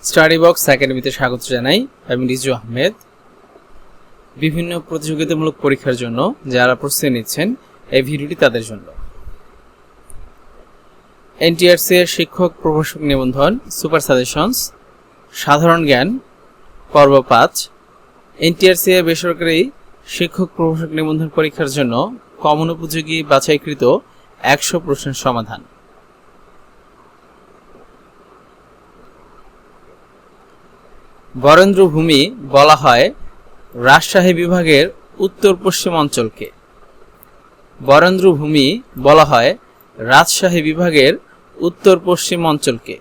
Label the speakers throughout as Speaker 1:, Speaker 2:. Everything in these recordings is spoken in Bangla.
Speaker 1: স্টাডি বক্স একাডেমিতে স্বাগত জানাই। আমি রিজু আহমেদ। বিভিন্ন প্রতিযোগিতামূলক পরীক্ষার জন্য যারা প্রস্তুতি নিচ্ছেন, এই ভিডিওটি তাদের জন্য। এনটিআরসি এর শিক্ষক প্রভাষক নিবন্ধন সুপার সাজেশনস সাধারণ জ্ঞান পর্ব 5। এনটিআরসি এর বেসরকারি শিক্ষক প্রভাষক নিবন্ধন পরীক্ষার জন্য কমন উপযোগী বাছাইকৃত 100 প্রশ্নের সমাধান। বরেন্দ্রভূমি বলা হয় রাজশাহী বিভাগের উত্তর পশ্চিম অঞ্চলকে। বরেন্দ্রভূমি বলা হয় রাজশাহী বিভাগের উত্তর পশ্চিম অঞ্চলকে।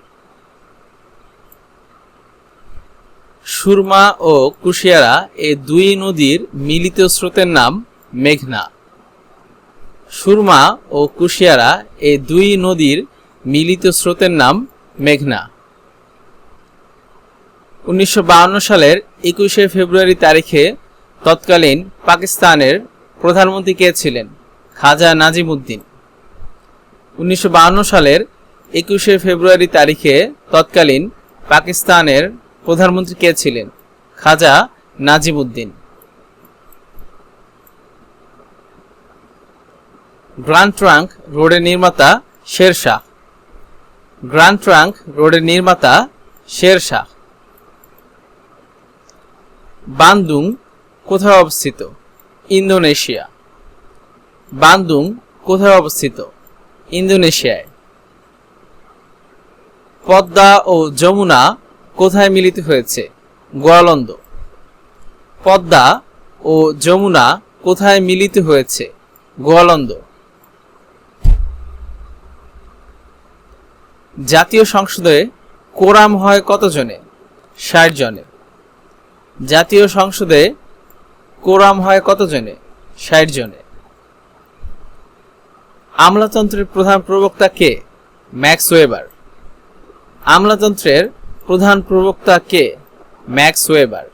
Speaker 1: সুরমা ও কুশিয়ারা এই দুই নদীর মিলিত স্রোতের নাম মেঘনা। সুরমা ও কুশিয়ারা এই দুই নদীর মিলিত স্রোতের নাম মেঘনা। 1952 সালের 21শে ফেব্রুয়ারি তারিখে তৎকালীন পাকিস্তানের প্রধানমন্ত্রী কে ছিলেন? খাজা নাজিমুদ্দিন। 1952 সালের 21শে ফেব্রুয়ারি তারিখে তৎকালীন পাকিস্তানের প্রধানমন্ত্রী কে ছিলেন? খাজা নাজিমুদ্দিন। গ্র্যান্ড ট্রাঙ্ক রোডের নির্মাতা শেরশাহ। গ্র্যান্ড ট্রাঙ্ক রোডের নির্মাতা শেরশাহ। বান্দুং কোথায় অবস্থিত? ইন্দোনেশিয়া। বান্দুং কোথায় অবস্থিত? ইন্দোনেশিয়ায়। পদ্মা ও যমুনা কোথায় মিলিত হয়েছে? গোয়ালন্দ। পদ্মা ও যমুনা কোথায় মিলিত হয়েছে? গোয়ালন্দ। জাতীয় সংসদে কোরাম হয় কতজনে? 60 জনে। জাতীয় সংসদে কোরাম হয় কতজনে? 60 জনে। আমলাতন্ত্রের প্রধান প্রবক্তা কে? Max weber. আমলাতন্ত্রের প্রধান প্রবক্তা কে? Max weber.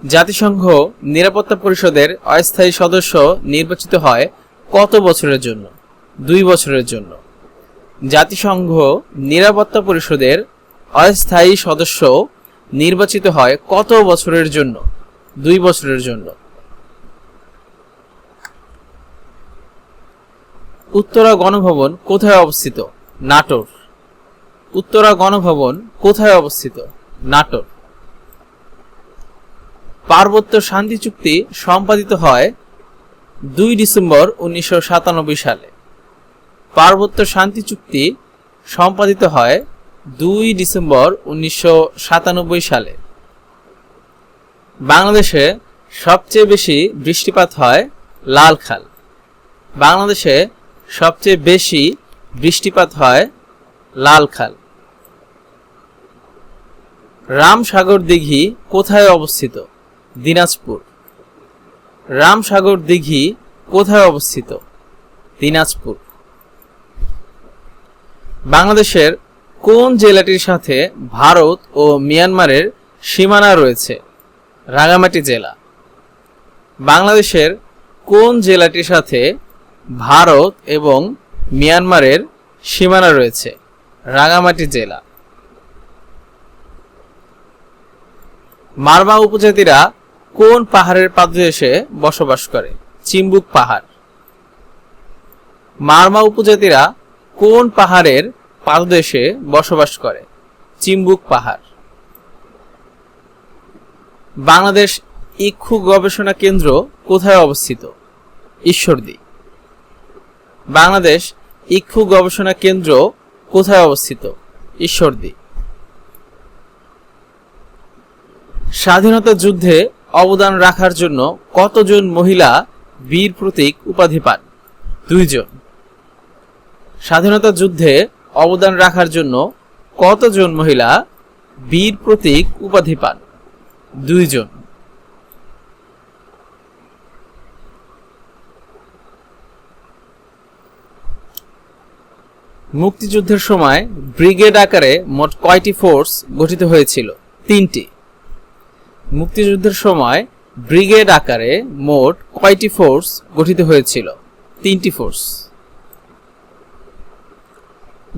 Speaker 1: জাতিসংঘ নিরাপত্তা পরিষদের অস্থায়ী সদস্য নির্বাচিত হয় কত বছরের জন্য? 2 বছরের জন্য। জাতিসংঘ নিরাপত্তা পরিষদের অস্থায়ী সদস্য নির্বাচিত হয় কত বছরের জন্য? 2 বছরের জন্য। উত্তরা গণভবন কোথায় অবস্থিত? নাটোর। উত্তরা গণভবন কোথায় অবস্থিত? নাটোর। পার্বত্য শান্তি চুক্তি সম্পাদিত হয় 2 ডিসেম্বর 1997 সালে। পার্বত্য শান্তি চুক্তি সম্পাদিত হয় 2 ডিসেম্বর 1997 সালে। বাংলাদেশে সবচেয়ে বেশি বৃষ্টিপাত হয় লালখাল। বাংলাদেশে সবচেয়ে বেশি বৃষ্টিপাত হয় লালখাল। রামসাগর দিঘি কোথায় অবস্থিত? দিনাজপুর। রামসাগর দিঘি কোথায় অবস্থিত? দিনাজপুর। বাংলাদেশের কোন জেলাটির সাথে ভারত ও মিয়ানমারের সীমানা রয়েছে? রাঙ্গামাটি জেলা। বাংলাদেশের কোন জেলাটির সাথে ভারত এবং মিয়ানমারের সীমানা রয়েছে? রাঙ্গামাটি জেলা। মারমা উপজাতিরা কোন পাহাড়ের পাদদেশে বসবাস করে? চিম্বুক পাহাড়। মারমা উপজাতিরা কোন পাহাড়ের পাদদেশে বসবাস করে? চিম্বুক পাহাড়। বাংলাদেশ ইক্ষু গবেষণা কেন্দ্র কোথায় অবস্থিত? ঈশ্বরদী। বাংলাদেশ ইক্ষু গবেষণা কেন্দ্র কোথায় অবস্থিত? ঈশ্বরদী। স্বাধীনতা যুদ্ধে অবদান রাখার জন্য কতজন মহিলা বীর প্রতীক উপাধি পান? 2 জন। স্বাধীনতা যুদ্ধে অবদান রাখার জন্য কতজন মহিলা বীর প্রতীক উপাধি পান? 2 জন। মুক্তিযুদ্ধের সময় ব্রিগেড আকারে মোট কয়টি ফোর্স গঠিত হয়েছিল? 3টি। মুক্তিযুদ্ধের সময় ব্রিগেড আকারে মোট কয়টি ফোর্স গঠিত হয়েছিল? 3টি ফোর্স।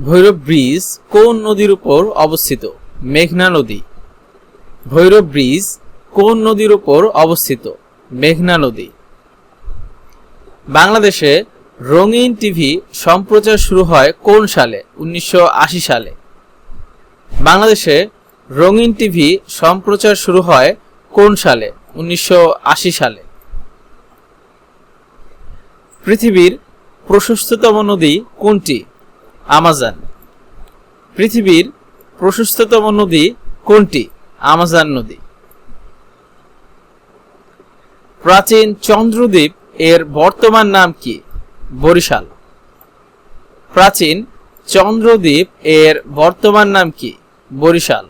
Speaker 1: ভৈরব ব্রিজ কোন নদীর উপর অবস্থিত? মেঘনা নদী। ভৈরব ব্রিজ কোন নদীর উপর অবস্থিত? মেঘনা নদী। বাংলাদেশে রঙিন টিভি সম্প্রচার শুরু হয় কোন সালে? 1980 সালে। বাংলাদেশে রঙিন টিভি সম্প্রচার শুরু হয় কোন সালে? 1980 সালে। পৃথিবীর প্রশস্ততম নদী কোনটি? আমাজন। পৃথিবীর প্রশস্ততম নদী কোনটি? আমাজন নদী। প্রাচীন চন্দ্রদ্বীপ এর বর্তমান নাম কি? বরিশাল। প্রাচীন চন্দ্রদ্বীপ এর বর্তমান নাম কি? বরিশাল।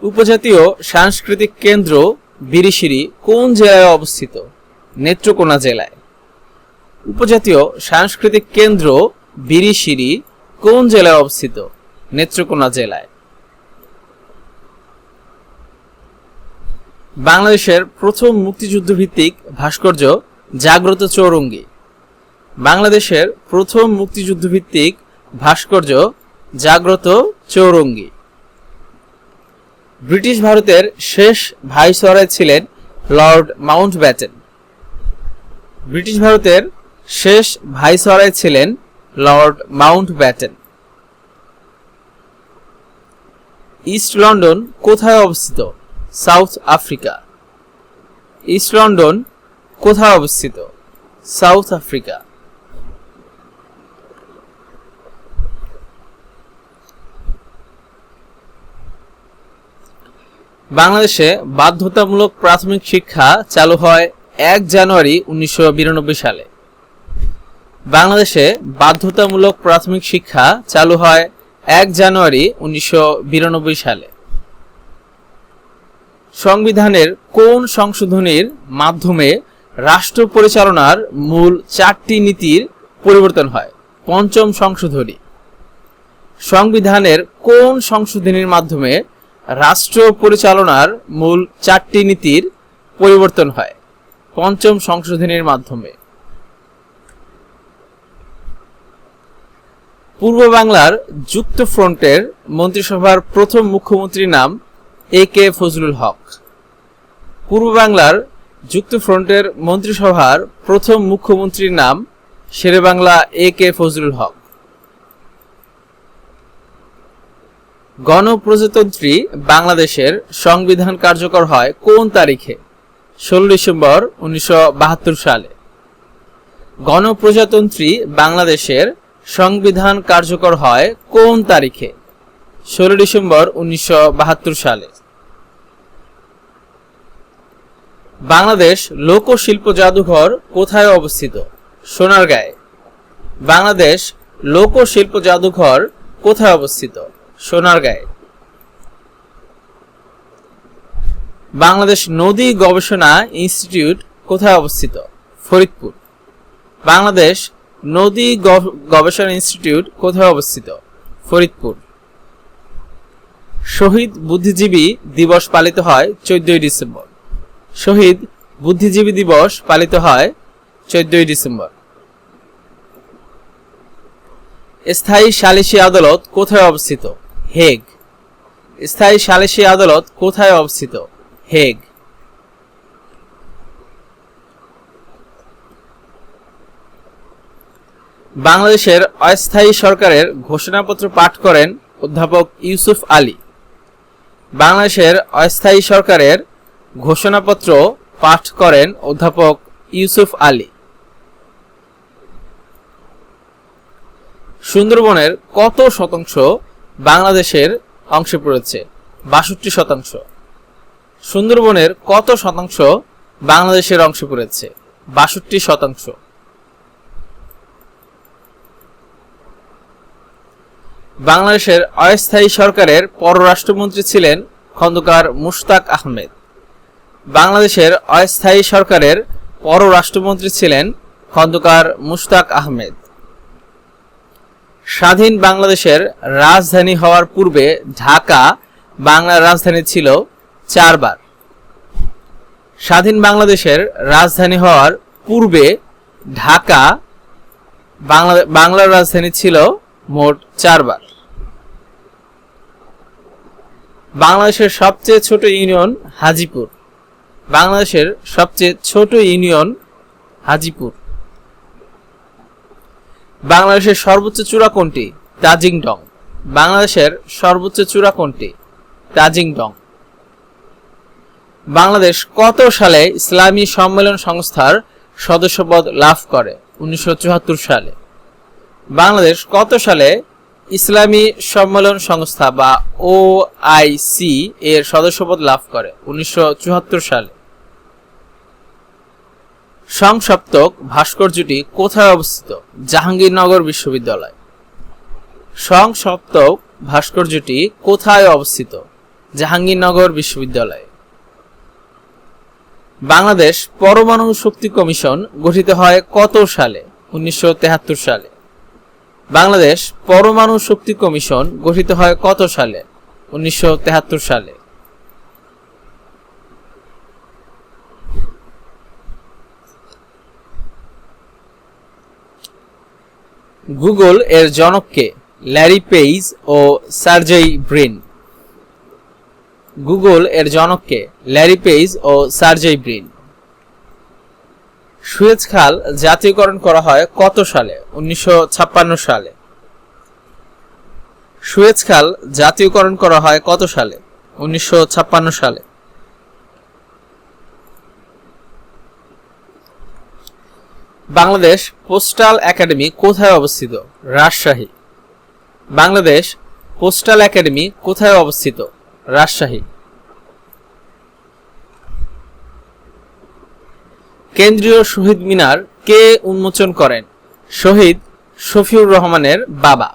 Speaker 1: উপজাতীয় সাংস্কৃতিক কেন্দ্র বিরিশিরি কোন জেলায় অবস্থিত? নেত্রকোনা জেলায়। উপজাতীয় সাংস্কৃতিক কেন্দ্র বিরিশিরি কোন জেলায় অবস্থিত? নেত্রকোনা জেলায়। বাংলাদেশের প্রথম মুক্তিযুদ্ধ ভিত্তিক ভাস্কর্য জাগ্রত চৌরঙ্গী। বাংলাদেশের প্রথম মুক্তিযুদ্ধ ভিত্তিক ভাস্কর্য জাগ্রত চৌরঙ্গী। ব্রিটিশ ভারতের শেষ ভাইসরয় ছিলেন লর্ড মাউন্টব্যাটেন। ব্রিটিশ ভারতের শেষ ভাইসরয় ছিলেন লর্ড মাউন্টব্যাটেন। ইস্ট লন্ডন কোথায় অবস্থিত? South Africa. ইস্ট লন্ডন কোথায় অবস্থিত? South Africa. বাংলাদেশে বাধ্যতামূলক প্রাথমিক শিক্ষা চালু হয় 1 জানুয়ারি 1992 সালে। বাংলাদেশে বাধ্যতামূলক প্রাথমিক শিক্ষা চালু হয় 1 জানুয়ারি 1992 সালে। সংবিধানের কোন সংশোধনীর মাধ্যমে রাষ্ট্র পরিচালনার মূল 4টি নীতির পরিবর্তন হয়? পঞ্চম সংশোধনী। সংবিধানের কোন সংশোধনীর মাধ্যমে রাষ্ট্র পরিচালনার মূল 4টি নীতির পরিবর্তন হয়? পঞ্চম সংশোধনীর মাধ্যমে। পূর্ব বাংলার যুক্ত ফ্রন্টের মন্ত্রিসভার প্রথম মুখ্যমন্ত্রীর নাম A.K. ফজলুল হক। পূর্ব বাংলার যুক্ত ফ্রন্টের মন্ত্রিসভার প্রথম মুখ্যমন্ত্রীর নাম শেরেবাংলা A.K. ফজলুল হক। গণপ্রজাতন্ত্রী বাংলাদেশের সংবিধান কার্যকর হয় কোন তারিখে? 16 ডিসেম্বর 1972 সালে। গণপ্রজাতন্ত্রী বাংলাদেশের সংবিধান কার্যকর হয় কোন তারিখে? 16 ডিসেম্বর 1972 সালে। বাংলাদেশ লোকশিল্প জাদুঘর কোথায় অবস্থিত? সোনারগাঁয়ে। বাংলাদেশ লোকশিল্প জাদুঘর কোথায় অবস্থিত? সোনারগাঁয়ে। বাংলাদেশ নদী গবেষণা ইনস্টিটিউট কোথায় অবস্থিত? ফরিদপুর। বাংলাদেশ নদী গবেষণা ইনস্টিটিউট কোথায় অবস্থিত? ফরিদপুর। শহীদ বুদ্ধিজীবী দিবস পালিত হয় 14 ডিসেম্বর। শহীদ বুদ্ধিজীবী দিবস পালিত হয় 14 ডিসেম্বর। স্থায়ী সালিসি আদালত কোথায় অবস্থিত? হেগ। স্থায়ী সালিসি আদালত কোথায় অবস্থিত? হেগ। বাংলাদেশের অস্থায়ী সরকারের ঘোষণাপত্র পাঠ করেন অধ্যাপক ইউসুফ আলী। বাংলাদেশের অস্থায়ী সরকারের ঘোষণাপত্র পাঠ করেন অধ্যাপক ইউসুফ আলী। সুন্দরবনের কত শতাংশ বাংলাদেশের অংশে পড়েছে? 62%। সুন্দরবনের কত শতাংশ বাংলাদেশের অংশে পড়েছে? 62%। বাংলাদেশের অস্থায়ী সরকারের পররাষ্ট্রমন্ত্রী ছিলেন খন্দকার মুশতাক আহমেদ। বাংলাদেশের অস্থায়ী সরকারের পররাষ্ট্রমন্ত্রী ছিলেন খন্দকার মুশতাক আহমেদ। স্বাধীন বাংলাদেশের রাজধানী হওয়ার পূর্বে ঢাকা বাংলার রাজধানী ছিল 4 বার। স্বাধীন বাংলাদেশের রাজধানী হওয়ার পূর্বে ঢাকা বাংলার রাজধানী ছিল মোট 4 বার। বাংলাদেশের সবচেয়ে ছোট ইউনিয়ন হাজীপুর। বাংলাদেশের সবচেয়ে ছোট ইউনিয়ন হাজীপুর। বাংলাদেশের সর্বোচ্চ চূড়া কোনটি? তাজিং ডং। বাংলাদেশের সর্বোচ্চ চূড়া কোনটি? তাজিং ডং। বাংলাদেশ কত সালে ইসলামী সম্মেলন সংস্থার সদস্যপদ লাভ করে? 1974 সালে। বাংলাদেশ কত সালে ইসলামী সম্মেলন সংস্থা বা OIC এর সদস্যপদ লাভ করে? 1974 সালে। সংসপ্তক ভাস্কর্যটি কোথায় অবস্থিত? জাহাঙ্গীরনগর বিশ্ববিদ্যালয়। সংসপ্তক ভাস্কর্যটি কোথায় অবস্থিত? জাহাঙ্গীরনগর বিশ্ববিদ্যালয়। বাংলাদেশ পরমাণু শক্তি কমিশন গঠিত হয় কত সালে? 1973 সালে। বাংলাদেশ পরমাণু শক্তি কমিশন গঠিত হয় কত সালে? 1973 সালে। গুগল এর জনক কে? ল্যারি পেইজ ও সার্জেই ব্রিন। গুগল এর জনক কে? ল্যারি পেইজ ও সার্জেই ব্রিন। সুয়েজ খাল জাতীয়করণ করা হয় কত সালে? 1956 সালে। সুয়েজ খাল জাতীয়করণ করা হয় কত সালে? 1956 সালে। বাংলাদেশ পোস্টাল একাডেমি কোথায় অবস্থিত? রাজশাহী। বাংলাদেশ পোস্টাল একাডেমি কোথায় অবস্থিত? রাজশাহী। কেন্দ্রীয় শহীদ মিনার কে উন্মোচন করেন? শহীদ শফিউর রহমানের বাবা।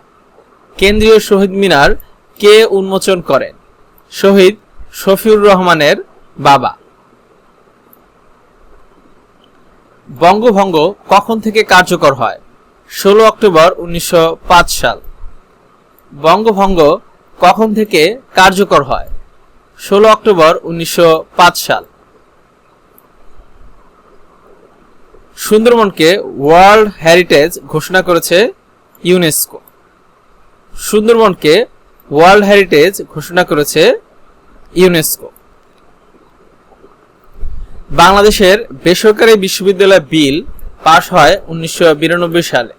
Speaker 1: কেন্দ্রীয় শহীদ মিনার কে উন্মোচন করেন? শহীদ শফিউর রহমানের বাবা। বঙ্গভঙ্গ কখন থেকে কার্যকর হয়? 16 অক্টোবর 1905 সাল। বঙ্গভঙ্গ কখন থেকে কার্যকর হয়? 16 অক্টোবর 1905 সাল। সুন্দরবনকে ওয়ার্ল্ড হেরিটেজ ঘোষণা করেছে ইউনেস্কো। সুন্দরবনকে ওয়ার্ল্ড হেরিটেজ ঘোষণা করেছে ইউনেস্কো। বাংলাদেশের বেসরকারি বিশ্ববিদ্যালয় বিল পাশ হয় 1992 সালে।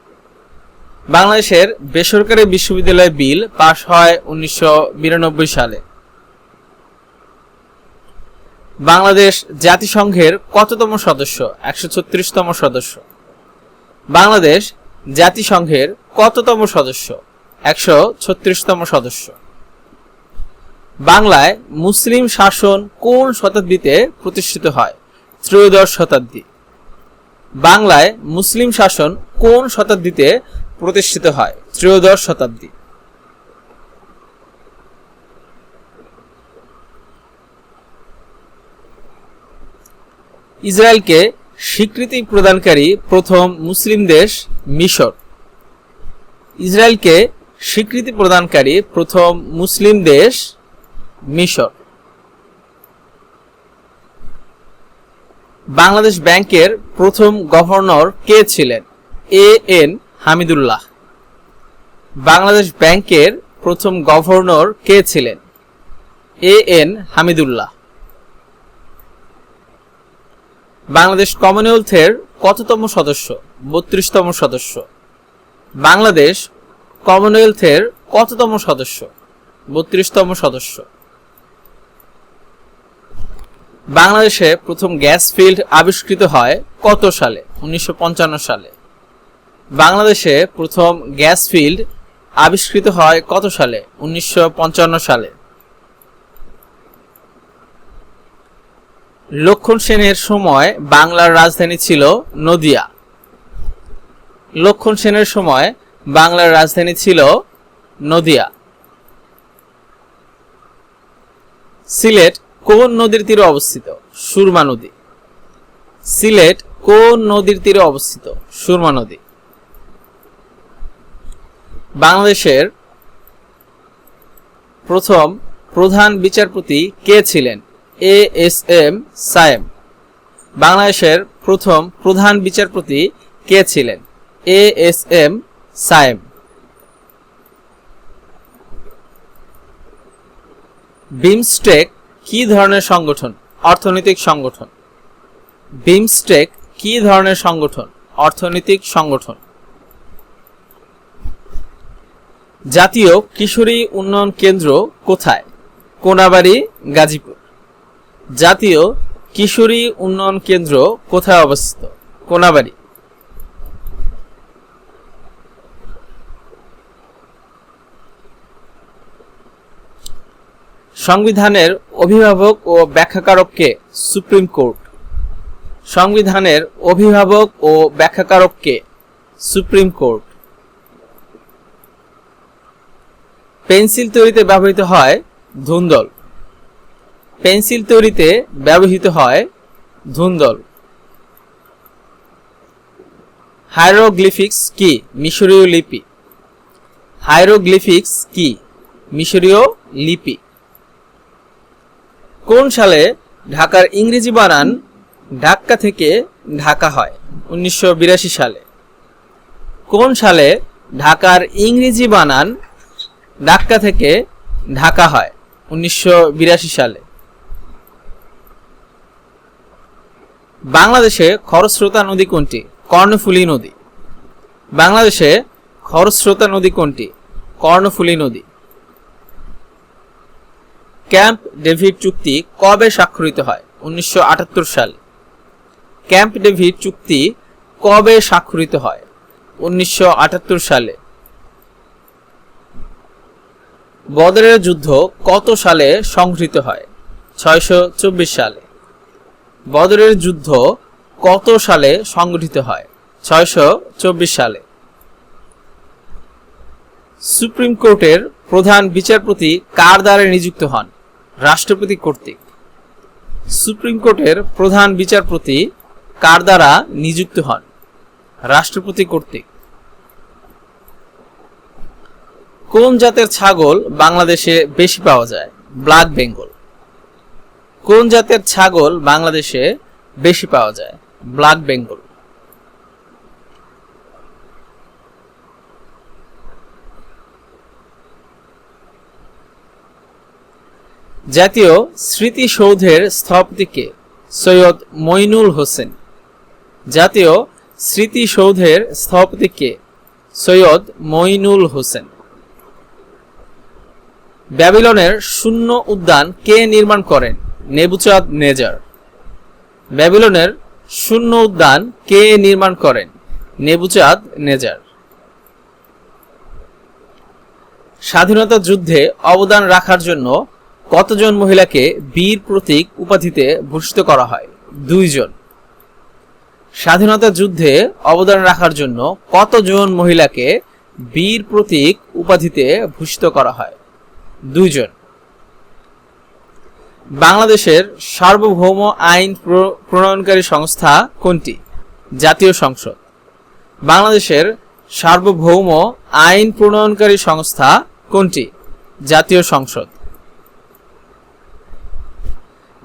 Speaker 1: বাংলাদেশের বেসরকারি বিশ্ববিদ্যালয় বিল পাশ হয় 1992 সালে। বাংলাদেশ জাতিসংঘের কততম সদস্য? 136তম সদস্য। বাংলাদেশ জাতিসংঘের কততম সদস্য? 136তম সদস্য। বাংলায় মুসলিম শাসন কোন শতাব্দীতে প্রতিষ্ঠিত হয়? ত্রয়োদশ শতাব্দী। বাংলায় মুসলিম শাসন কোন শতাব্দীতে প্রতিষ্ঠিত হয়? ত্রয়োদশ শতাব্দী। ইসরায়েলকে স্বীকৃতি প্রদানকারী প্রথম মুসলিম দেশ মিশর। ইসরায়েলকে স্বীকৃতি প্রদানকারী প্রথম মুসলিম দেশ মিশর। বাংলাদেশ ব্যাংকের প্রথম গভর্নর কে ছিলেন? A.N. হামিদুল্লাহ। বাংলাদেশ ব্যাংকের প্রথম গভর্নর কে ছিলেন? A.N. হামিদুল্লাহ। বাংলাদেশ কমনওয়েলথের কততম সদস্য? 32তম সদস্য। বাংলাদেশ কমনওয়েলথের কততম সদস্য? 32তম সদস্য। বাংলাদেশে প্রথম গ্যাস ফিল্ড আবিষ্কৃত হয় কত সালে? 1955 সালে। বাংলাদেশে প্রথম গ্যাস ফিল্ড আবিষ্কৃত হয় কত সালে? 1955 সালে। লক্ষণ সেনের সময় বাংলার রাজধানী ছিল নদিয়া। লক্ষণ সেনের সময় বাংলার রাজধানী ছিল নদিয়া। সিলেট কোন নদীর তীরে অবস্থিত? সুরমা নদী। সিলেট কোন নদীর তীরে অবস্থিত? সুরমা নদী। বাংলাদেশের প্রথম প্রধান বিচারপতি কে ছিলেন? A.S.M. সায়েম। বাংলাদেশের প্রথম প্রধান বিচারপতি কে ছিলেন? এএসএম সায়েম। বিমস্টেক কি ধরনের সংগঠন? অর্থনৈতিক সংগঠন। বিমস্টেক কি ধরনের সংগঠন? অর্থনৈতিক সংগঠন। জাতীয় কিশোরী উন্নয়ন কেন্দ্র কোথায়? কোনাবাড়ী, গাজীপুর। জাতীয় কিশোরী উন্নয়ন কেন্দ্র কোথায় অবস্থিত? কোনাবাড়ী। সংবিধানের অভিভাবক ও ব্যাখ্যাকারক কে? Supreme court. সংবিধানের অভিভাবক ও ব্যাখ্যাকারক কে? Supreme court. পেন্সিল তৈরিতে ব্যবহৃত হয় ধুন্দল। পেন্সিল তৈরিতে ব্যবহৃত হয় ধুন্দল। হাইরোগ্লিফিক্স কি? মিশরীয় লিপি। হাইরোগ্লিফিক্স কি? মিশরীয় লিপি। কোন সালে ঢাকার ইংরেজি বানান ঢাকা থেকে ঢাকা হয়? 1982 সালে। কোন সালে ঢাকার ইংরেজি বানান ঢাকা থেকে ঢাকা হয়? 1982 সালে। বাংলাদেশে খরস্রোতা নদী কোনটি? কর্ণফুলী নদী। বাংলাদেশে খরস্রোতা নদী কোনটি? কর্ণফুলী নদী। ক্যাম্প ডেভিড চুক্তি কবে স্বাক্ষরিত হয়? 1978 সালে। ক্যাম্প ডেভিড চুক্তি কবে স্বাক্ষরিত হয়? 1978 সালে। বদরের যুদ্ধ কত সালে সংঘটিত হয়? 624 সালে। বদরের যুদ্ধ কত সালে সংঘটিত হয়? 624 সালে। সুপ্রিম কোর্টের প্রধান বিচারপতি কার দ্বারা নিযুক্ত হন? রাষ্ট্রপতি কর্তৃক। সুপ্রিম কোর্টের প্রধান বিচারপতি কার দ্বারা নিযুক্ত হন? রাষ্ট্রপতি কর্তৃক। কোন জাতের ছাগল বাংলাদেশে বেশি পাওয়া যায়? ব্ল্যাক বেঙ্গল। কোন জাতের ছাগল বাংলাদেশে বেশি পাওয়া যায়? ব্ল্যাক বেঙ্গল। জাতীয় স্মৃতিসৌধের স্থপতি কে? সৈয়দ মইনুল হোসেন। জাতীয় স্মৃতিসৌধের স্থপতি কে? সৈয়দ মইনুল হোসেন। ব্যাবিলনের শূন্য উদ্যান কে নির্মাণ করেন? নেবুচাঁদ নেজার। ব্যাবিলনের শূন্য উদ্যান কে নির্মাণ করেন? নেবুচাঁদ নেজার। স্বাধীনতা যুদ্ধে অবদান রাখার জন্য কতজন মহিলাকে বীর প্রতীক উপাধিতে ভূষিত করা হয়? 2 জন। স্বাধীনতা যুদ্ধে অবদান রাখার জন্য কতজন মহিলাকে বীর প্রতীক উপাধিতে ভূষিত করা হয়? 2 জন। বাংলাদেশের সার্বভৌম আইন প্রণয়নকারী সংস্থা কোনটি? জাতীয় সংসদ। বাংলাদেশের সার্বভৌম আইন প্রণয়নকারী সংস্থা কোনটি? জাতীয় সংসদ।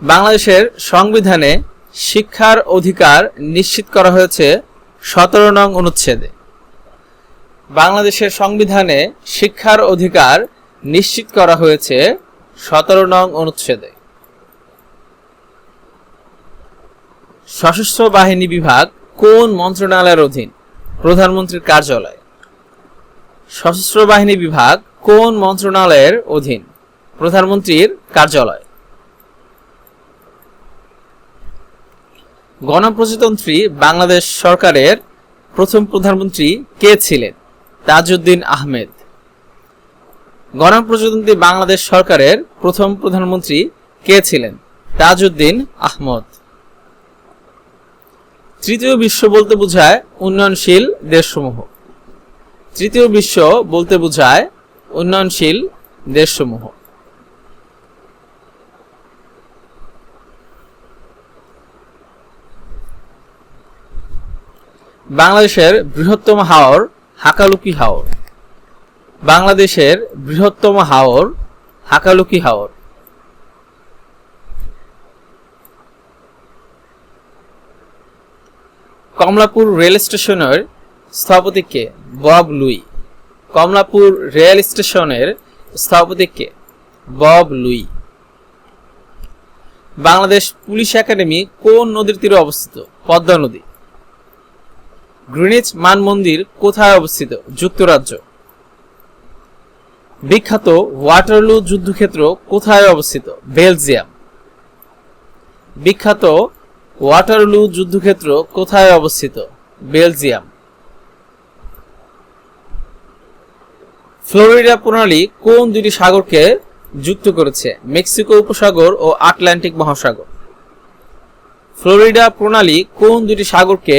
Speaker 1: বাংলাদেশের সংবিধানে শিক্ষার অধিকার নিশ্চিত করা হয়েছে 17 নং অনুচ্ছেদে। বাংলাদেশের সংবিধানে শিক্ষার অধিকার নিশ্চিত করা হয়েছে 17 নং অনুচ্ছেদে। সশস্ত্র বাহিনী বিভাগ কোন মন্ত্রণালয়ের অধীন? প্রধানমন্ত্রীর কার্যালয়। সশস্ত্র বাহিনী বিভাগ কোন মন্ত্রণালয়ের অধীন? প্রধানমন্ত্রীর কার্যালয়। গণপ্রজাতন্ত্রী বাংলাদেশ সরকারের প্রথম প্রধানমন্ত্রী কে ছিলেন? তাজউদ্দিন আহমেদ। গণপ্রজাতন্ত্রী বাংলাদেশ সরকারের প্রথম প্রধানমন্ত্রী কে ছিলেন? তাজউদ্দিন আহমদ। তৃতীয় বিশ্ব বলতে বোঝায় উন্নয়নশীল দেশসমূহ। তৃতীয় বিশ্ব বলতে বোঝায় উন্নয়নশীল দেশসমূহ। বাংলাদেশের বৃহত্তম হাওর হাকালুকি হাওর। বাংলাদেশের বৃহত্তম হাওর হাকালুকি হাওর। কমলাপুর রেল স্টেশনের স্থপতি কে? Bob Louis. কমলাপুর রেল স্টেশনের স্থপতি কে? Bob Louis. Bangladesh police academy কোন নদীর তীরে অবস্থিত? পদ্মা নদী। গ্রিনিচ মান মন্দির কোথায় অবস্থিত? যুক্তরাজ্য। বিখ্যাত ওয়াটারলু যুদ্ধক্ষেত্র কোথায় অবস্থিত? বেলজিয়াম। বিখ্যাত ওয়াটারলু যুদ্ধক্ষেত্র কোথায় অবস্থিত? বেলজিয়াম। ফ্লোরিডা প্রণালী কোন দুটি সাগরকে যুক্ত করেছে? মেক্সিকো উপসাগর ও আটলান্টিক মহাসাগর। ফ্লোরিডা প্রণালী কোন দুটি সাগরকে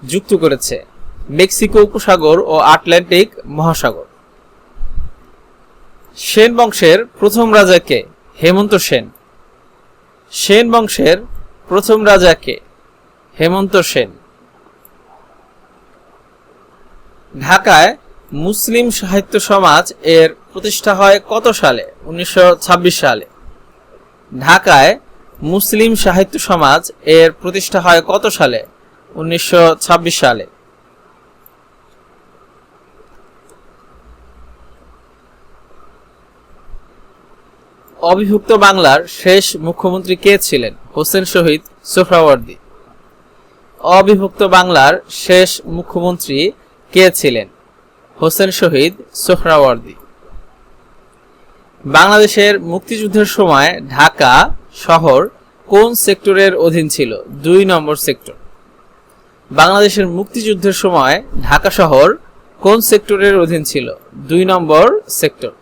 Speaker 1: যুক্ত করেছে? মেক্সিকো উপসাগর ও আটলান্টিক মহাসাগর। সেন বংশের প্রথম রাজা কে? হেমন্ত সেন। সেন বংশের প্রথম রাজা কে? হেমন্ত সেন। ঢাকায় মুসলিম সাহিত্য সমাজ এর প্রতিষ্ঠা হয় কত সালে? 1926 সালে। ঢাকায় মুসলিম সাহিত্য সমাজ এর প্রতিষ্ঠা হয় কত সালে? 1926 সালে। অবিভক্ত বাংলার শেষ মুখ্যমন্ত্রী কে ছিলেন? হোসেন শহীদ সোহরাওয়ার্দী। অবিভক্ত বাংলার শেষ মুখ্যমন্ত্রী কে ছিলেন? হোসেন শহীদ সোহরাওয়ার্দী। বাংলাদেশের মুক্তিযুদ্ধের সময় ঢাকা শহর কোন সেক্টরের অধীন ছিল? 2 নম্বর সেক্টর। বাংলাদেশের মুক্তিযুদ্ধের সময় ঢাকা শহর কোন সেক্টরের অধীন ছিল? 2 নম্বর সেক্টর।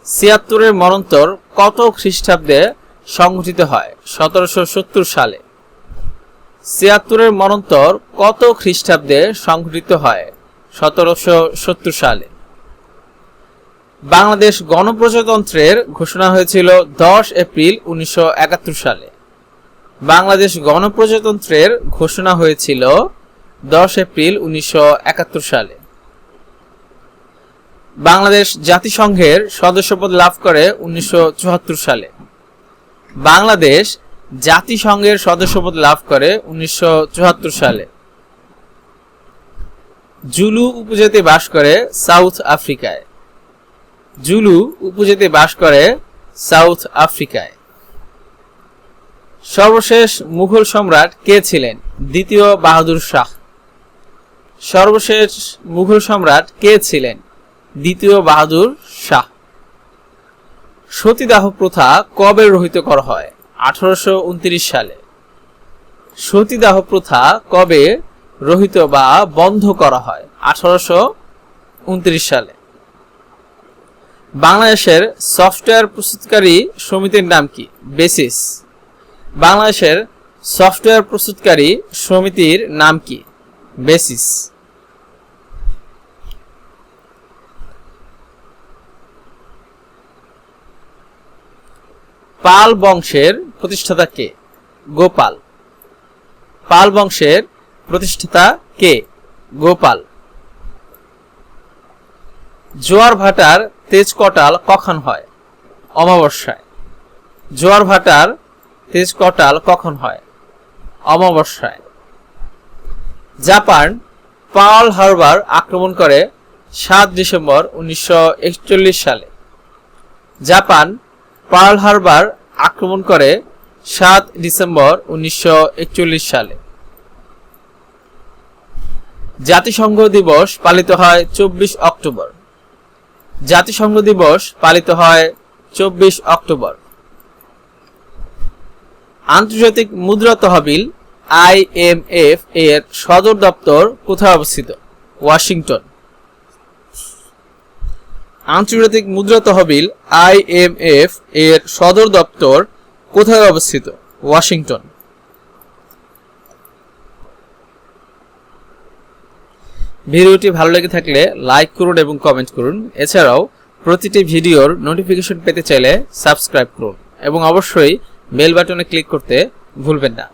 Speaker 1: 76-এর মন্বন্তর কত খ্রিস্টাব্দে সংঘটিত হয়? 1770 সালে। 76-এর মন্বন্তর কত খ্রিস্টাব্দে সংঘটিত হয়? 1770 সালে। বাংলাদেশ গণপ্রজাতন্ত্রের ঘোষণা হয়েছিল 10 এপ্রিল 1971 সালে। বাংলাদেশ গণপ্রজাতন্ত্রের ঘোষণা হয়েছিল 10 এপ্রিল 1971 সালে। বাংলাদেশ জাতিসংঘের সদস্যপদ লাভ করে 1974 সালে। বাংলাদেশ জাতিসংঘের সদস্যপদ লাভ করে 1974 সালে। জুলু উপজাতি বাস করে সাউথ আফ্রিকায়। জুলু উপজাতি বাস করে সাউথ আফ্রিকায়। সর্বশেষ মুঘল সম্রাট কে ছিলেন? দ্বিতীয় বাহাদুর শাহ। সর্বশেষ মুঘল সম্রাট কে ছিলেন? দ্বিতীয় বাহাদুর শাহ। সতীদাহ প্রথা কবে রহিত করা হয়? 1829 সালে। সতীদাহ প্রথা কবে রহিত বা বন্ধ করা হয়? 1829 সালে। বাংলাদেশের সফটওয়্যার প্রস্তুতকারী সমিতির নাম কি? বেসিস। বাংলাদেশের সফটওয়্যার প্রস্তুতকারী সমিতির নাম কি? বেসিস। পাল বংশের প্রতিষ্ঠাতা কে? গোপাল। পাল বংশের প্রতিষ্ঠাতা কে? গোপাল। জোয়ার ভাটার তেজ কটাল কখন হয়? অমাবস্যায়। জোয়ার ভাটার তেজ কটাল কখন হয়? অমাবস্যায়। জাপান পার্ল হারবার আক্রমণ করে 7 ডিসেম্বর 1941 সালে। জাপান পার্ল হারবার আক্রমণ করে 7 ডিসেম্বর 1941 সালে। জাতিসংঘ দিবস পালিত হয় 24 অক্টোবর। জাতিসংঘ দিবস পালিত হয় 24 অক্টোবর। আন্তর্জাতিক মুদ্রা তহবিল IMF এর সদর দপ্তর কোথায় অবস্থিত? ওয়াশিংটন। আন্তর্জাতিক মুদ্রা তহবিল IMF এর সদর দপ্তর কোথায় অবস্থিত? ওয়াশিংটন। ভিডিওটি ভালো লেগে থাকলে লাইক করুন এবং কমেন্ট করুন। এছাড়াও প্রতিটি ভিডিওর নোটিফিকেশন পেতে চাইলে সাবস্ক্রাইব করুন এবং অবশ্যই বেল বাটনে ক্লিক করতে ভুলবেন না।